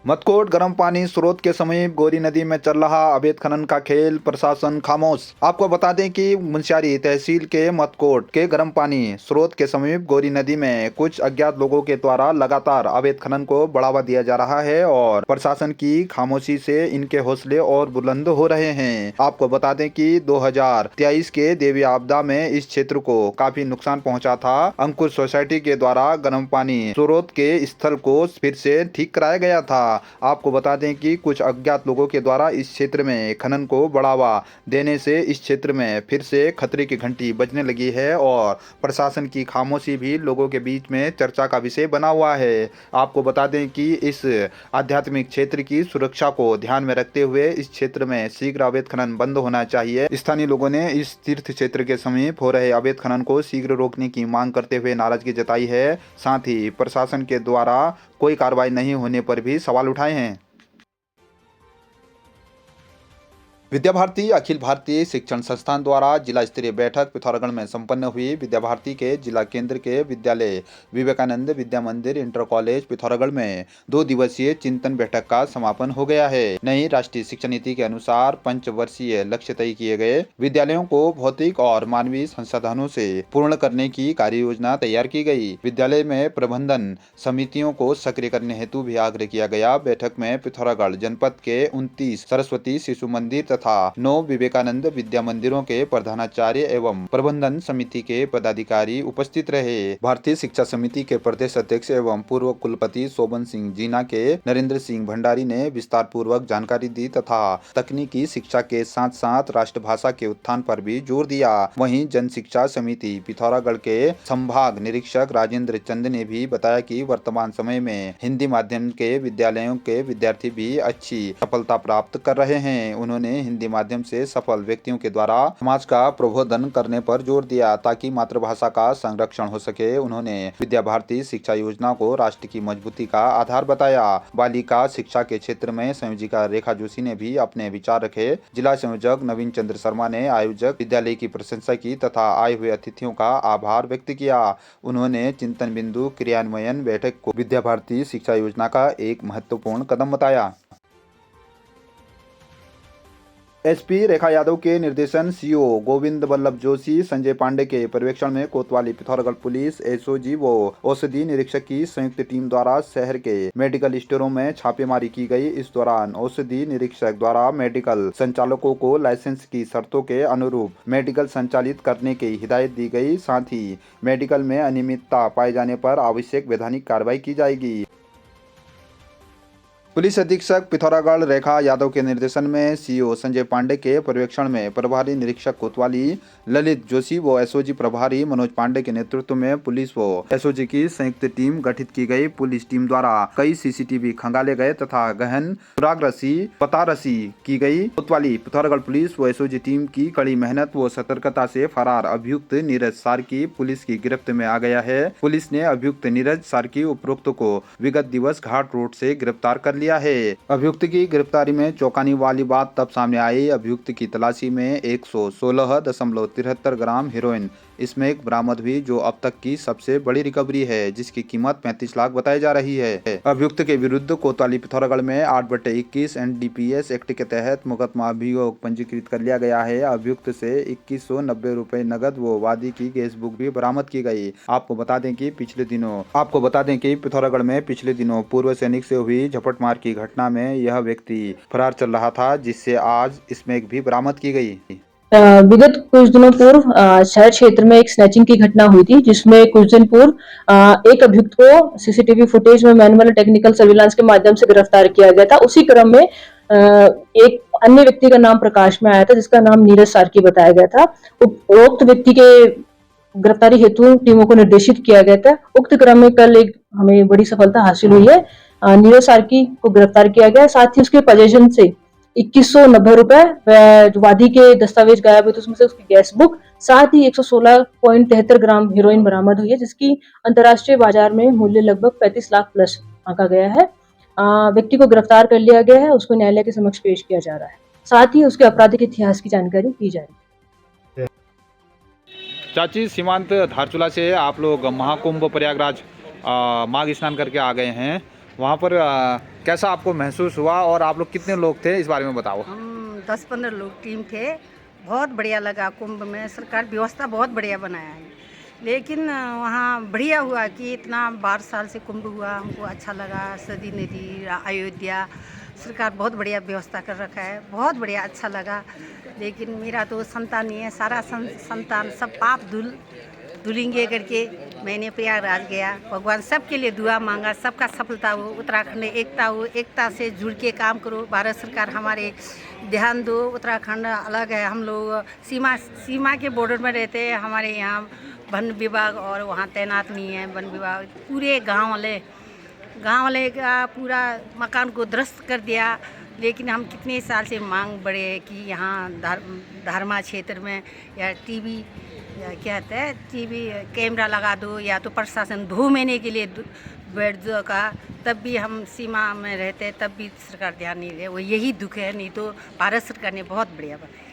मटकोट गर्म पानी स्रोत के समीप गोरी नदी में चल रहा अवैध खनन का खेल, प्रशासन खामोश। आपको बता दें कि मुनस्यारी तहसील के मटकोट के गर्म पानी स्रोत के समीप गोरी नदी में कुछ अज्ञात लोगों के द्वारा लगातार अवैध खनन को बढ़ावा दिया जा रहा है और प्रशासन की खामोशी से इनके हौसले और बुलंद हो रहे हैं। आपको बता दें कि 2023 के देवी आपदा में इस क्षेत्र को काफी नुकसान पहुंचा था। अंकुर सोसाइटी के द्वारा गर्म पानी स्रोत के स्थल को फिर से ठीक कराया गया था। आपको बता दें कि कुछ अज्ञात लोगों के द्वारा इस क्षेत्र में खनन को बढ़ावा देने से इस क्षेत्र में फिर से खतरे की घंटी बजने लगी है और प्रशासन की खामोशी भी लोगों के बीच में चर्चा का विषय बना हुआ है। आपको बता दें कि इस आध्यात्मिक क्षेत्र की सुरक्षा को ध्यान में रखते हुए इस क्षेत्र में शीघ्र अवैध खनन बंद होना चाहिए। स्थानीय लोगों ने इस तीर्थ क्षेत्र के समीप हो रहे अवैध खनन को शीघ्र रोकने की मांग करते हुए नाराजगी जताई है। साथ ही प्रशासन के द्वारा कोई कार्रवाई नहीं होने पर भी सवाल उठाए हैं। विद्या भारती अखिल भारतीय शिक्षण संस्थान द्वारा जिला स्तरीय बैठक पिथौरागढ़ में संपन्न हुई। विद्या भारती के जिला केंद्र के विद्यालय विवेकानंद विद्या मंदिर इंटर कॉलेज पिथौरागढ़ में 2 दिवसीय चिंतन बैठक का समापन हो गया है। नई राष्ट्रीय शिक्षा नीति के अनुसार पंचवर्षीय लक्ष्य तय किए गए। विद्यालयों को भौतिक और मानवीय संसाधनों से पूर्ण करने की कार्य योजना तैयार की गई। विद्यालय में प्रबंधन समितियों को सक्रिय करने हेतु भी आग्रह किया गया। बैठक में पिथौरागढ़ जनपद के 29 सरस्वती शिशु मंदिर तथा 9 विवेकानंद विद्या मंदिरों के प्रधानाचार्य एवं प्रबंधन समिति के पदाधिकारी उपस्थित रहे। भारतीय शिक्षा समिति के प्रदेश अध्यक्ष एवं पूर्व कुलपति शोभन सिंह जीना के नरेंद्र सिंह भंडारी ने विस्तार पूर्वक जानकारी दी तथा तकनीकी शिक्षा के साथ साथ राष्ट्रभाषा के उत्थान पर भी जोर दिया। वहीं जन शिक्षा समिति पिथौरागढ़ के संभाग निरीक्षक राजेंद्र चंद ने भी बताया कि वर्तमान समय में हिंदी माध्यम के विद्यालयों के विद्यार्थी भी अच्छी सफलता प्राप्त कर रहे हैं। उन्होंने हिंदी माध्यम से सफल व्यक्तियों के द्वारा समाज का प्रबोधन करने पर जोर दिया ताकि मातृभाषा का संरक्षण हो सके। उन्होंने विद्या भारती शिक्षा योजना को राष्ट्र की मजबूती का आधार बताया। बालिका शिक्षा के क्षेत्र में संयोजिका रेखा जोशी ने भी अपने विचार रखे। जिला संयोजक नवीन चंद्र शर्मा ने आयोजक विद्यालय की प्रशंसा की तथा आए हुए अतिथियों का आभार व्यक्त किया। उन्होंने चिंतन बिंदु क्रियान्वयन बैठक को विद्या भारती शिक्षा योजना का एक महत्वपूर्ण कदम बताया। एसपी रेखा यादव के निर्देशन सीओ गोविंद बल्लभ जोशी संजय पांडे के पर्यवेक्षण में कोतवाली पिथौरागढ़ पुलिस एसओजी व औषधि निरीक्षक की संयुक्त टीम द्वारा शहर के मेडिकल स्टोरों में छापेमारी की गई। इस दौरान औषधि निरीक्षक द्वारा मेडिकल संचालकों को लाइसेंस की शर्तों के अनुरूप मेडिकल संचालित करने की हिदायत दी गई। साथ ही मेडिकल में अनियमितता पाए जाने पर आवश्यक वैधानिक कार्रवाई की जाएगी। पुलिस अधीक्षक पिथौरागढ़ रेखा यादव के निर्देशन में सीओ संजय पांडे के पर्यवेक्षण में प्रभारी निरीक्षक कोतवाली ललित जोशी व एसओजी प्रभारी मनोज पांडे के नेतृत्व में पुलिस व एसओजी की संयुक्त टीम गठित की गई। पुलिस टीम द्वारा कई सीसीटीवी खंगाले गए तथा गहन सुरागरसी पतारसी की गई। कोतवाली पिथौरागढ़ पुलिस व एसओजी टीम की कड़ी मेहनत व सतर्कता से फरार अभियुक्त नीरज सार्की पुलिस की गिरफ्त में आ गया है। पुलिस ने अभियुक्त नीरज सार्की उपरोक्त को विगत दिवस घाट रोड से गिरफ्तार कर लिया है। अभियुक्त की गिरफ्तारी में चौंकाने वाली बात तब सामने आई। अभियुक्त की तलाशी में 116.73 ग्राम हेरोइन इसमें बरामद हुई, जो अब तक की सबसे बड़ी रिकवरी है, जिसकी कीमत 35 लाख बताई जा रही है। अभियुक्त के विरुद्ध कोतवाली पिथौरागढ़ में 8/21 एनडीपीएस एक्ट के तहत मुकदमा अभियोग पंजीकृत कर लिया गया है। अभियुक्त से 2190 रुपए नगद व वादी की गैस बुक भी बरामद की गई। आपको बता दें कि पिथौरागढ़ में पिछले दिनों पूर्व सैनिक से हुई झपटमार की घटना में यह व्यक्ति फरार चल रहा था, जिससे आज स्मैक भी बरामद की गई। विगत कुछ दिनों पूर्व शहर क्षेत्र में एक स्नैचिंग की घटना हुई थी, जिसमें कुछ दिन पूर्व एक अभियुक्त को सीसीटीवी फुटेज में मैनुअल टेक्निकल सर्विलांस के माध्यम से गिरफ्तार किया गया था। उसी क्रम में एक अन्य व्यक्ति का नाम प्रकाश में आया था, जिसका नाम नीरज सार्की बताया गया था। उक्त व्यक्ति के गिरफ्तारी हेतु टीमों को निर्देशित किया गया था। उक्त क्रम में कल एक हमें बड़ी सफलता हासिल हुई है। नीरज सार्की को गिरफ्तार किया गया। साथ ही उसके पोजीशन से 2190 रुपए जो वादी के दस्तावेज गायब हुए थे, उसमें से उसकी गैस बुक, साथ ही 116.73 ग्राम हेरोइन बरामद हुई है, जिसकी अंतर्राष्ट्रीय बाजार में मूल्य लगभग 35 लाख प्लस आंका गया है। व्यक्ति को गिरफ्तार कर लिया गया है, उसको न्यायालय के समक्ष पेश किया जा रहा है। साथ ही उसके आपराधिक इतिहास की जानकारी दी जा रही है। चाची, सीमांत धारचूला से आप लोग महाकुंभ प्रयागराज माघ स्नान करके आ गए हैं, वहाँ पर कैसा आपको महसूस हुआ और आप लोग कितने लोग थे, इस बारे में बताओ। हम 10-15 लोग टीम थे। बहुत बढ़िया लगा कुंभ में, सरकार व्यवस्था बहुत बढ़िया बनाया है। लेकिन वहाँ बढ़िया हुआ कि इतना 12 साल से कुंभ हुआ, हमको अच्छा लगा। सदी नदी, अयोध्या, सरकार बहुत बढ़िया व्यवस्था कर रखा है, बहुत बढ़िया अच्छा लगा। लेकिन मेरा तो संतान नहीं है, सारा संतान सब पाप धुलेंगे करके मैंने प्रयागराज गया। भगवान सबके लिए दुआ मांगा, सबका सफलता हो, उत्तराखंड में एकता हो, एकता से जुड़ के काम करो। भारत सरकार हमारे ध्यान दो। उत्तराखंड अलग है, हम लोग सीमा के बॉर्डर में रहते हैं। हमारे यहाँ वन विभाग और वहाँ तैनात नहीं है। वन विभाग पूरे गांव वाले का पूरा मकान को ध्वस्त कर दिया। लेकिन हम कितने साल से मांग बढ़े कि यहाँ धर्मा क्षेत्र में या टीवी या क्या कहते हैं टीवी कैमरा लगा दो, या तो प्रशासन 2 महीने के लिए बैठ दो का। तब भी हम सीमा में रहते, तब भी सरकार ध्यान नहीं दे। वो यही दुख है, नहीं तो भारत सरकार ने बहुत बढ़िया बनाया।